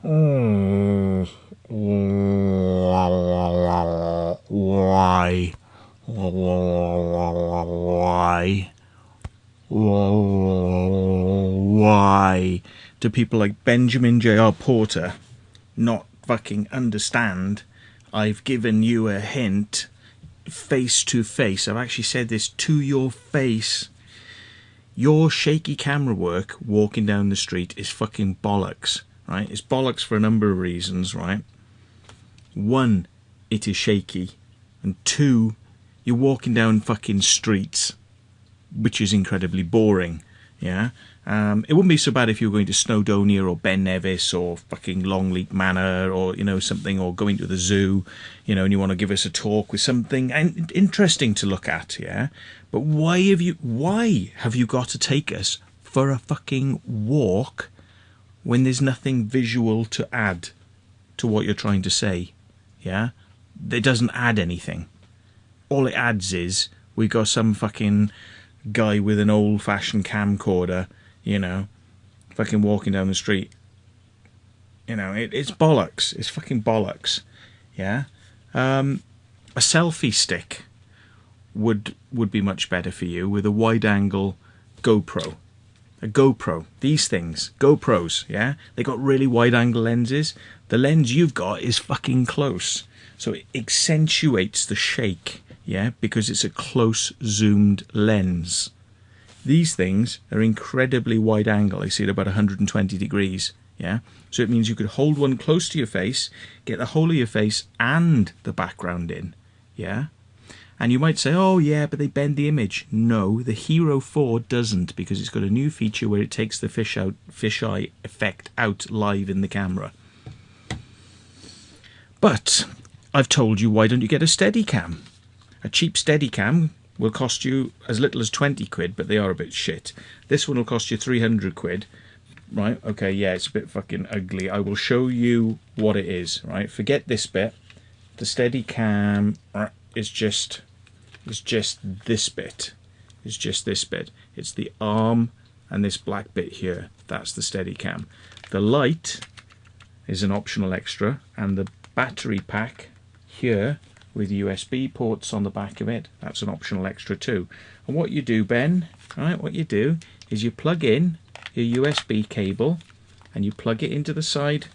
Why? Why do people like Benjamin Jr Porter not fucking understand? I've given you a hint face to face. I've actually said this to your face. Your shaky camera work walking down the street is fucking bollocks, right? It's bollocks for a number of reasons, right? One, it is shaky. And two, you're walking down fucking streets, which is incredibly boring, yeah? It wouldn't be so bad if you were going to Snowdonia or Ben Nevis or fucking Longleat Manor or, you know, something, or going to the zoo, you know, and you want to give us a talk with something and interesting to look at, yeah? But why have you got to take us for a fucking walk when there's nothing visual to add to what you're trying to say, yeah? It doesn't add anything. All it adds is we got some fucking guy with an old-fashioned camcorder, you know, fucking walking down the street. You know, it's bollocks. It's fucking bollocks. Yeah? A selfie stick would be much better for you with a wide-angle GoPro. A GoPro. These things. GoPros, yeah? They got really wide-angle lenses. The lens you've got is fucking close. So it accentuates the shake, yeah? Because it's a close zoomed lens. These things are incredibly wide angle. I see it about 120 degrees, yeah? So it means you could hold one close to your face, get the whole of your face and the background in, yeah? And you might say, oh yeah, but they bend the image. No, the Hero 4 doesn't, because it's got a new feature where it takes the fisheye effect out live in the camera. But I've told you, why don't you get a Steadicam? A cheap Steadicam will cost you as little as 20 quid, but they are a bit shit. This one will cost you 300 quid, right? Okay, yeah, it's a bit fucking ugly. I will show you what it is, right? Forget this bit. The Steadicam is just this bit. It's just this bit. It's the arm and this black bit here. That's the Steadicam. The light is an optional extra, and the battery pack here with USB ports on the back of it, that's an optional extra too. And what you do, Ben, right, what you do is you plug in your USB cable and you plug it into the side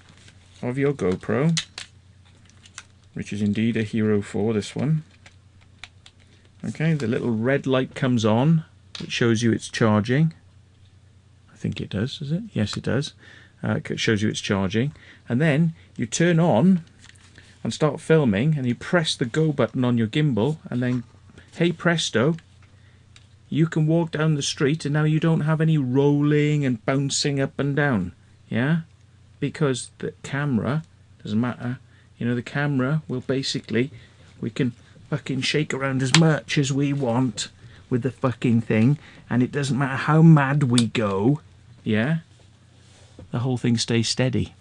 of your GoPro, which is indeed a Hero 4, this one. Okay, the little red light comes on, which shows you it's charging. I think it does it? Yes, it does. It shows you it's charging. And then you turn on and start filming, and you press the go button on your gimbal, and then, hey presto, you can walk down the street, and now you don't have any rolling and bouncing up and down, yeah? Because the camera, doesn't matter, you know, the camera will basically, we can fucking shake around as much as we want with the fucking thing, and it doesn't matter how mad we go, yeah? The whole thing stays steady.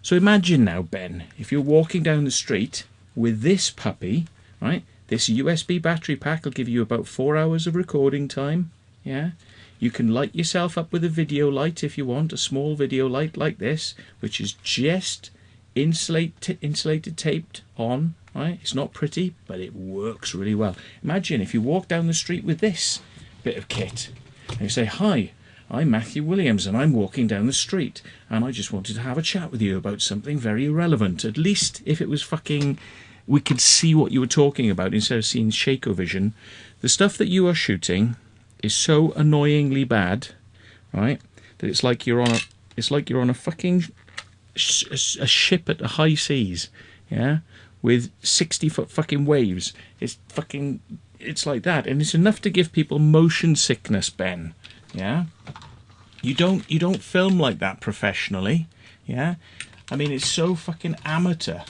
So imagine now, Ben, if you're walking down the street with this puppy, right? This USB battery pack will give you about 4 hours of recording time, yeah? You can light yourself up with a video light if you want, a small video light like this, which is just insulated taped on, right? It's not pretty, but it works really well. Imagine if you walk down the street with this bit of kit, and you say, hi, I'm Matthew Williams and I'm walking down the street and I just wanted to have a chat with you about something very irrelevant. At least if it was fucking, we could see what you were talking about instead of seeing Shakeovision. The stuff that you are shooting is so annoyingly bad, right, that it's like you're on a fucking a ship at the high seas, yeah, with 60-foot fucking waves. It's like that, and it's enough to give people motion sickness, Ben. Yeah, you don't film like that professionally, yeah? I mean, it's so fucking amateur.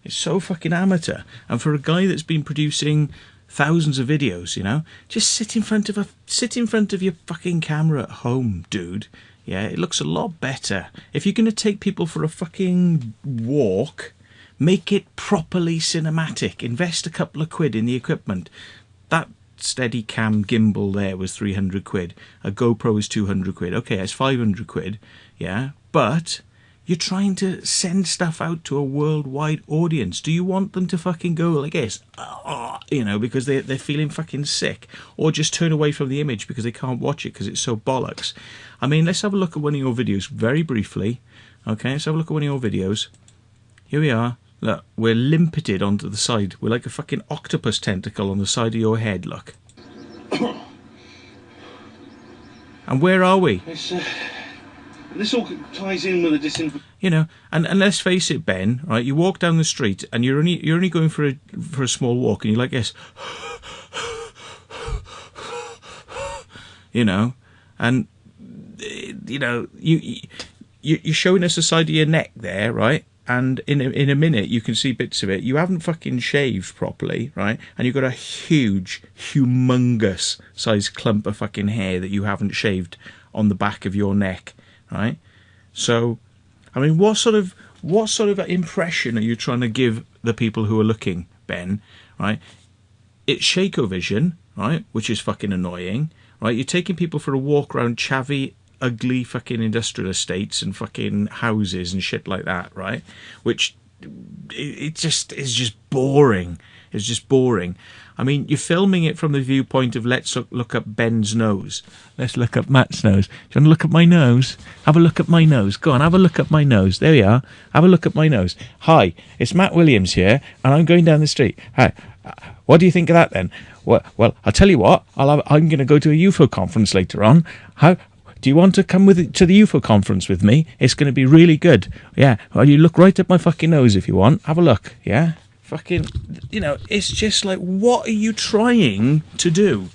It's so fucking amateur. And for a guy that's been producing thousands of videos, you know, just sit in front of your fucking camera at home, dude. Yeah, it looks a lot better. If you're gonna take people for a fucking walk, make it properly cinematic. Invest a couple of quid in the equipment. That Steadicam gimbal there was 300 quid. A GoPro is 200 quid. Okay, that's 500 quid, yeah? But You're trying to send stuff out to a worldwide audience. Do you want them to fucking go like this, you know, because they're feeling fucking sick, or just turn away from the image because they can't watch it because it's so bollocks? I mean, let's have a look at one of your videos very briefly. Okay, let's have a look at one of your videos. Here we are. Look, we're limpeted onto the side. We're like a fucking octopus tentacle on the side of your head, look. And where are we? This all ties in with the disinfection. You know, and let's face it, Ben, right? You walk down the street and you're only going for a small walk, and you're like this, you know, and you know you're showing us the side of your neck there, right? And in a minute you can see bits of it. You haven't fucking shaved properly, right? And you've got a huge, humongous sized clump of fucking hair that you haven't shaved on the back of your neck. Right, so, I mean, what sort of impression are you trying to give the people who are looking, Ben? Right, it's Shakeovision, right, which is fucking annoying, right? You're taking people for a walk around chavvy, ugly fucking industrial estates and fucking houses and shit like that, right? Which it just is just boring. It's just boring. I mean, you're filming it from the viewpoint of let's look up Ben's nose. Let's look up Matt's nose. Do you want to look at my nose? Have a look at my nose. Go on, have a look at my nose. There we are. Have a look at my nose. Hi, it's Matt Williams here, and I'm going down the street. Hi. What do you think of that then? Well, I'll tell you what. I'm going to go to a UFO conference later on. How? Do you want to come to the UFO conference with me? It's going to be really good. Yeah. Well, you look right at my fucking nose if you want. Have a look. Yeah. Fucking, you know, it's just like, what are you trying to do?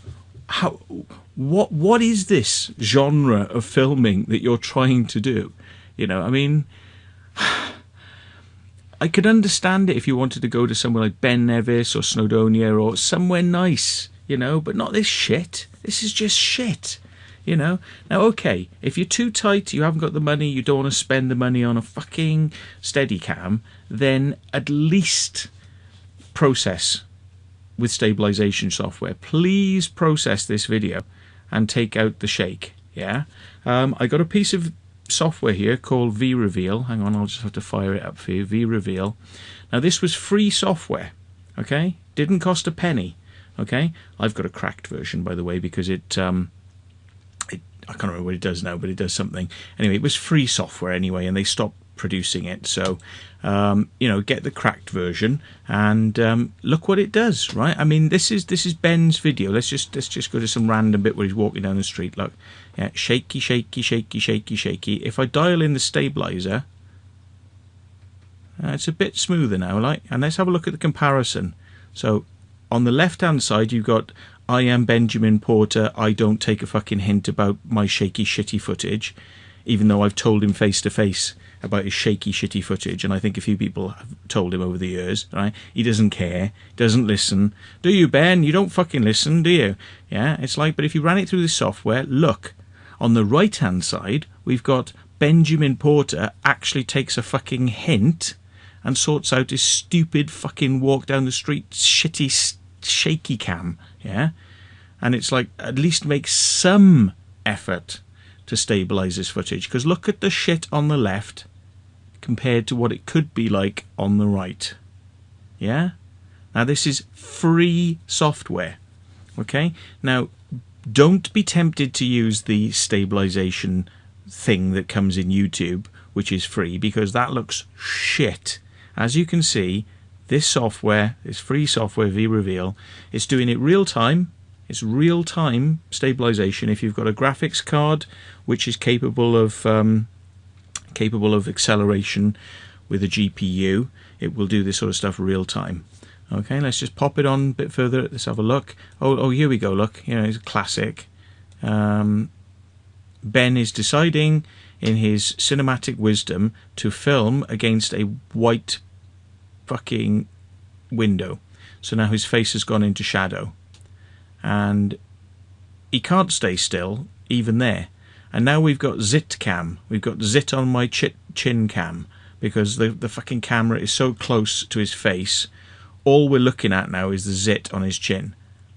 What is this genre of filming that you're trying to do? You know, I mean, I could understand it if you wanted to go to somewhere like Ben Nevis or Snowdonia or somewhere nice, you know, but not this shit. This is just shit. You know, now, okay, if you're too tight, you haven't got the money, you don't want to spend the money on a fucking Steadicam, then at least process with stabilization software. Please process this video and take out the shake. Yeah, I got a piece of software here called V-Reveal. Hang on, I'll just have to fire it up for you. V-Reveal. Now, this was free software. Okay, didn't cost a penny. Okay, I've got a cracked version, by the way, because I can't remember what it does now, but it does something. Anyway, it was free software anyway, and they stopped producing it. So, you know, get the cracked version and look what it does, right? I mean, this is Ben's video. Let's just go to some random bit where he's walking down the street. Look, yeah, shaky, shaky, shaky, shaky, shaky. If I dial in the stabilizer, it's a bit smoother now, like. And let's have a look at the comparison. So, on the left-hand side, you've got I am Benjamin Porter, I don't take a fucking hint about my shaky shitty footage, even though I've told him face to face about his shaky shitty footage, and I think a few people have told him over the years, right? He doesn't care, doesn't listen. Do you, Ben? You don't fucking listen, do you? Yeah, it's like, but if you ran it through this software, look, on the right hand side, we've got Benjamin Porter actually takes a fucking hint and sorts out his stupid fucking walk down the street shitty shaky cam, yeah, and it's like, at least make some effort to stabilize this footage, because look at the shit on the left compared to what it could be like on the right. Yeah, now this is free software. Okay, now don't be tempted to use the stabilization thing that comes in YouTube, which is free, because that looks shit. As you can see, this software, this free software, V-Reveal, it's doing it real time. It's real time stabilization. If you've got a graphics card which is capable of acceleration with a GPU, it will do this sort of stuff real time. Okay, let's just pop it on a bit further. Let's have a look. Oh, here we go. Look, you know, it's a classic. Ben is deciding in his cinematic wisdom to film against a white fucking window. So now his face has gone into shadow, and he can't stay still even there. And now we've got zit cam. We've got zit on my chin cam, because the fucking camera is so close to his face. All we're looking at now is the zit on his chin,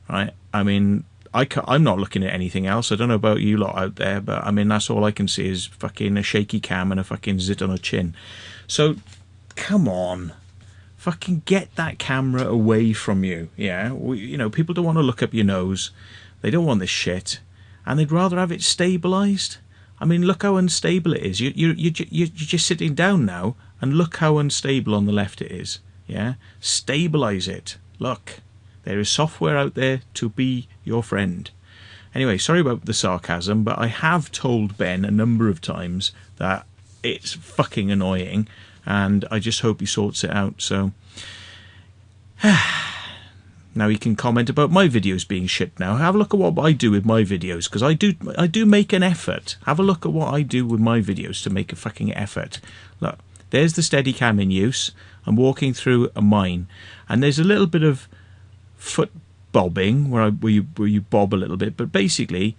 right? I mean, I'm not looking at anything else. I don't know about you lot out there, but I mean, that's all I can see is fucking a shaky cam and a fucking zit on a chin. So, come on. Fucking get that camera away from you. Yeah, you know, people don't want to look up your nose. They don't want this shit. And they'd rather have it stabilised. I mean, look how unstable it is. You're just sitting down now, and look how unstable on the left it is. Yeah, stabilise it. Look. There is software out there to be your friend. Anyway, sorry about the sarcasm, but I have told Ben a number of times that it's fucking annoying, and I just hope he sorts it out. So now he can comment about my videos being shit now. Have a look at what I do with my videos, because I do make an effort. Have a look at what I do with my videos to make a fucking effort. Look, there's the Steadicam in use. I'm walking through a mine, and there's a little bit of foot bobbing where you bob a little bit, but basically,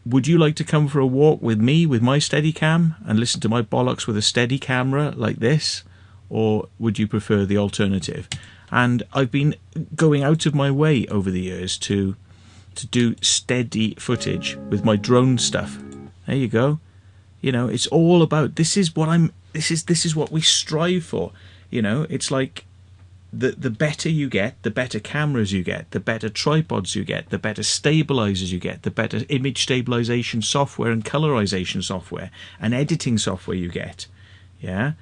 would you like to come for a walk with me with my Steadicam and listen to my bollocks with a steady camera like this, or would you prefer the alternative? And I've been going out of my way over the years to do steady footage with my drone stuff. There you go. You know, it's all about, this is what we strive for. You know, it's like the better you get, the better cameras you get, the better tripods you get, the better stabilizers you get, the better image stabilization software and colorization software and editing software you get. Yeah,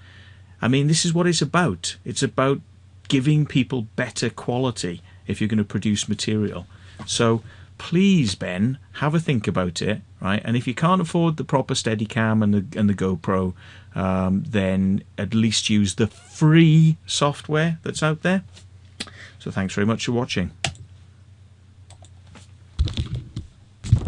I mean, this is what it's about. It's about giving people better quality if you're going to produce material. So please, Ben, have a think about it, right? And if you can't afford the proper Steadicam and the GoPro, then at least use the free software that's out there. So thanks very much for watching.